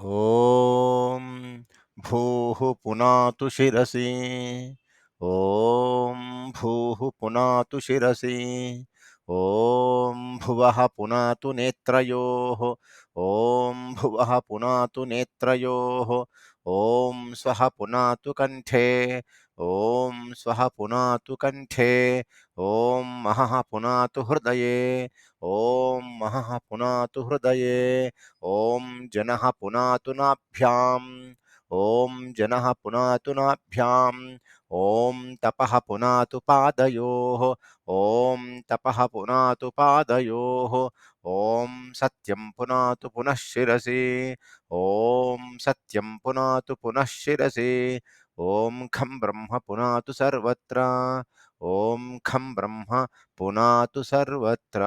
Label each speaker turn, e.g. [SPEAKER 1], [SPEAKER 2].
[SPEAKER 1] ॐ भूः पुनातु शिरसि। ॐ भूः पुनातु शिरसि। ॐ भुवः पुनातु नेत्रयोः। ॐ भुवः पुनातु नेत्रयोः। ॐ स्वः पुनातु कण्ठे। ॐ स्वः पुनातु कण्ठे। ॐ महः पुनातु हृदये। ॐ महः पुनातु हृदये। ॐ जनः पुनातु नाभ्याम्। ॐ जनः पुनातु नाभ्याम्। ॐ तपः पुनातु पादयोः। ॐ तपः पुनातु पादयोः। ॐ सत्यं पुनातु पुनः शिरसि। ॐ सत्यं पुनातु पुनः शिरसि। ॐ खं ब्रह्म पुनातु सर्वत्र। ॐ खं ब्रह्म पुनातु सर्वत्र।